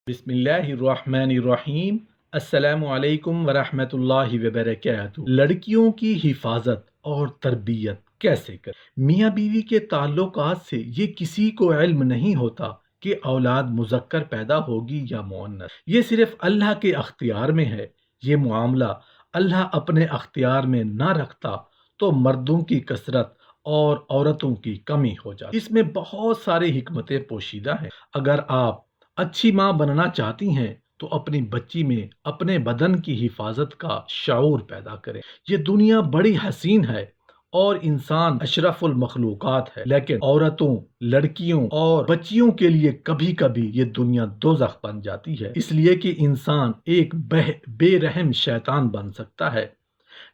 बिस्मिल्लाहिर्रहमानिर्रहीम। अस्सलामु अलैकुम वरहमतुल्लाहि वबरकातुहू। लड़कियों की हिफाजत और तरबियत कैसे करें? मियाँ बीवी के ताल्लुकात से ये किसी को इल्म नहीं होता कि औलाद मुज़क्कर पैदा होगी या मुअन्नस। ये सिर्फ अल्लाह के अख्तियार में है। ये मामला अल्लाह अपने अख्तियार में ना रखता तो मर्दों की कसरत और औरतों की कमी हो जाती। इसमें बहुत सारी हिकमतें पोशीदा हैं। अगर आप अच्छी माँ बनना चाहती हैं तो अपनी बच्ची में अपने बदन की हिफाजत का शऊर पैदा करें। ये दुनिया बड़ी हसीन है और इंसान अशरफुल मखलूकात है, लेकिन औरतों, लड़कियों और बच्चियों के लिए कभी कभी ये दुनिया दोज़ख बन जाती है, इसलिए कि इंसान एक बेरहम शैतान बन सकता है।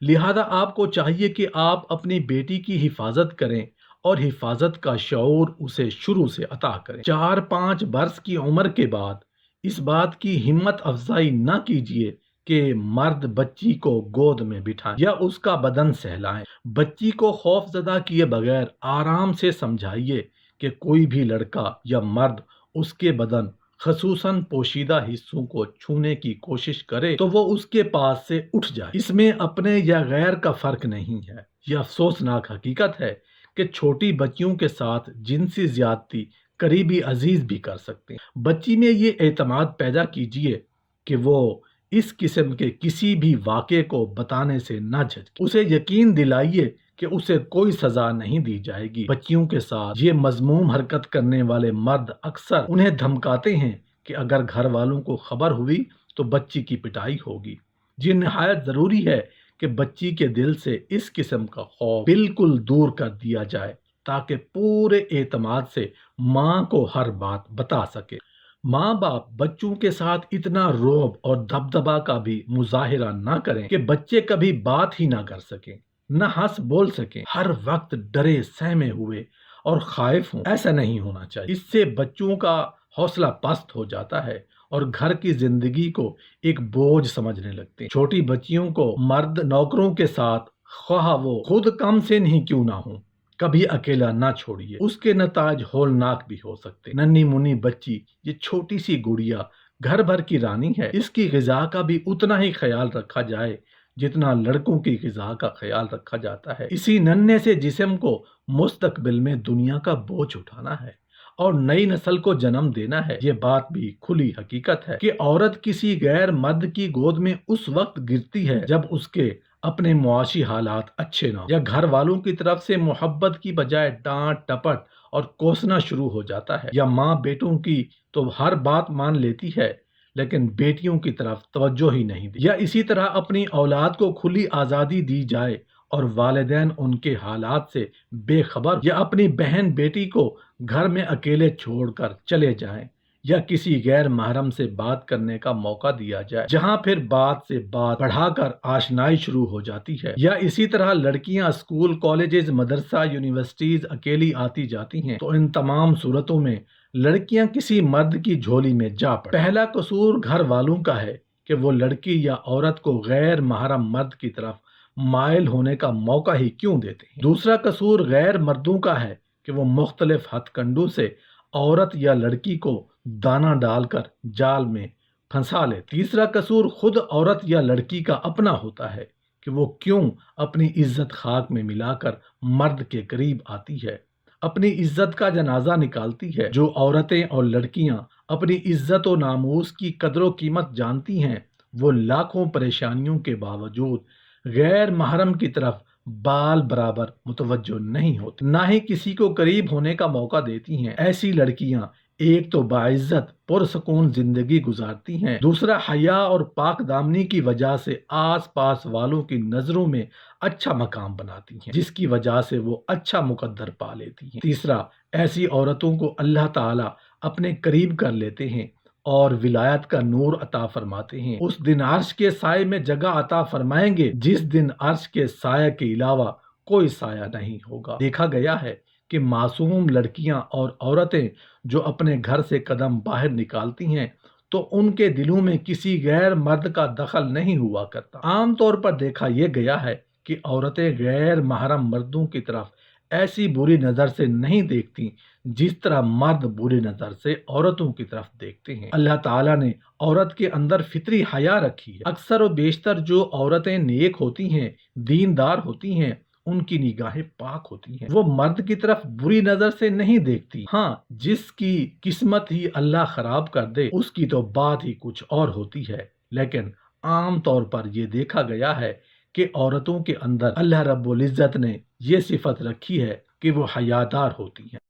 लिहाजा आपको चाहिए कि आप अपनी बेटी की हिफाजत करें और हिफाजत का शऊर उसे शुरू से अता करें। 4-5 बरस की उम्र के बाद इस बात की हिम्मत अफजाई न कीजिए कि मर्द बच्ची को गोद में बिठाएं या उसका बदन सहलाएं। बच्ची को खौफजदा किए बगैर आराम से समझाइए कि कोई भी लड़का या मर्द उसके बदन खसूसन पोशीदा हिस्सों को छूने की कोशिश करे तो वो उसके पास से उठ जाए। इसमें अपने या गैर का फर्क नहीं है। यह अफसोसनाक हकीकत है कि छोटी बच्चियों के साथ जिनसी ज्यादती करीबी अजीज भी कर सकते हैं। बच्ची में ये एतमाद पैदा कीजिए कि वो इस किस्म के किसी भी वाक़े को बताने से न झिझके। उसे यकीन दिलाइए कि उसे कोई सजा नहीं दी जाएगी। बच्चियों के साथ ये मजमूम हरकत करने वाले मर्द अक्सर उन्हें धमकाते हैं कि अगर घर वालों को खबर हुई तो बच्ची की पिटाई होगी। ये निहायत ज़रूरी है कि बच्ची के दिल से इस किस्म का खौफ बिल्कुल दूर कर दिया जाए ताकि पूरे एतमाद से माँ को हर बात बता सके। माँ बाप बच्चों के साथ इतना रोब और दबदबा का भी मुजाहिरा ना करें कि बच्चे कभी बात ही ना कर सकें, न हंस बोल सकें, हर वक्त डरे सहमे हुए और खाइफ हों। ऐसा नहीं होना चाहिए। इससे बच्चों का हौसला पस्त हो जाता है और घर की जिंदगी को एक बोझ समझने लगते हैं। छोटी बच्चियों को मर्द नौकरों के साथ, ख्वाह वो खुद कम से नहीं क्यों ना हो, कभी अकेला ना छोड़िए। उसके नताज होलनाक भी हो सकते। नन्ही मुन्नी बच्ची, ये छोटी सी गुड़िया घर भर की रानी है। इसकी ग़िज़ा का भी उतना ही ख्याल रखा जाए जितना लड़कों की ग़िज़ा का ख्याल रखा जाता है। इसी नन्हे से जिस्म को मुस्तकबिल में दुनिया का बोझ उठाना है और नई नस्ल को जन्म देना है। ये बात भी खुली हकीकत है कि औरत किसी गैर मर्द की गोद में उस वक्त गिरती है जब उसके अपने मुआशी हालात अच्छे ना हो या घर वालों की तरफ से मोहब्बत की बजाय डांट टपट और कोसना शुरू हो जाता है। या माँ बेटों की तो हर बात मान लेती है लेकिन बेटियों की तरफ तवज्जो ही नहीं दी। या इसी तरह अपनी औलाद को खुली आज़ादी दी जाए और वालिदैन उनके हालात से बेखबर, या अपनी बहन बेटी को घर में अकेले छोड़कर चले जाएं, या किसी गैर महरम से बात करने का मौका दिया जाए जहां फिर बात से बात बढ़ाकर आशनाई शुरू हो जाती है। या इसी तरह लड़कियां स्कूल, कॉलेजेस, मदरसा, यूनिवर्सिटीज अकेली आती जाती हैं तो इन तमाम सूरतों में लड़कियां किसी मर्द की झोली में जा पड़े। पहला कसूर घर वालों का है कि वो लड़की या औरत को गैर महरम मर्द की तरफ माइल होने का मौका ही क्यों देते हैं। दूसरा कसूर गैर मर्दों का है कि वो मुख्तलिफ हथकंडों से औरत या लड़की को दाना डालकर जाल में फंसा ले। तीसरा कसूर खुद औरत या लड़की का अपना होता है कि वो क्यों अपनी इज्जत खाक में मिलाकर मर्द के करीब आती है, अपनी इज्जत का जनाजा निकालती है। जो औरतें और लड़कियां अपनी इज्जत और नामूस की कदर कीमत जानती हैं वो लाखों परेशानियों के बावजूद गैर महरम की तरफ बाल बराबर मुतवज्जो नहीं होती, ना ही किसी को करीब होने का मौका देती हैं। ऐसी लड़कियां एक तो बाइज्जत पुरसकून जिंदगी गुजारती हैं, दूसरा हया और पाक दामनी की वजह से आस पास वालों की नजरों में अच्छा मकाम बनाती हैं जिसकी वजह से वो अच्छा मुकद्दर पा लेती हैं। तीसरा, ऐसी औरतों को अल्लाह ताला अपने करीब कर लेते हैं और विलायत का नूर अता फरमाते हैं। उस दिन अर्श के साये में जगह अता फरमाएंगे जिस दिन अर्श के साये के अलावा कोई साया नहीं होगा। देखा गया है कि मासूम लड़कियां और औरतें जो अपने घर से कदम बाहर निकालती हैं तो उनके दिलों में किसी गैर मर्द का दखल नहीं हुआ करता। आम तौर पर देखा यह गया है कि औरतें गैर महरम मर्दों की तरफ ایسی بری نظر سے نہیں دیکھتی جس طرح مرد بری نظر سے عورتوں کی طرف دیکھتے ہیں۔ اللہ تعالیٰ نے عورت کے اندر فطری حیا رکھی ہے۔ اکثر و بیشتر جو عورتیں نیک ہوتی ہیں، دیندار ہوتی ہیں، ان کی نگاہیں پاک ہوتی ہیں، وہ مرد کی طرف بری نظر سے نہیں دیکھتی۔ ہاں، جس کی قسمت ہی اللہ خراب کر دے اس کی تو بات ہی کچھ اور ہوتی ہے، لیکن عام طور پر یہ دیکھا گیا ہے کہ عورتوں کے اندر اللہ رب العزت نے یہ صفت رکھی ہے کہ وہ حیادار ہوتی ہیں۔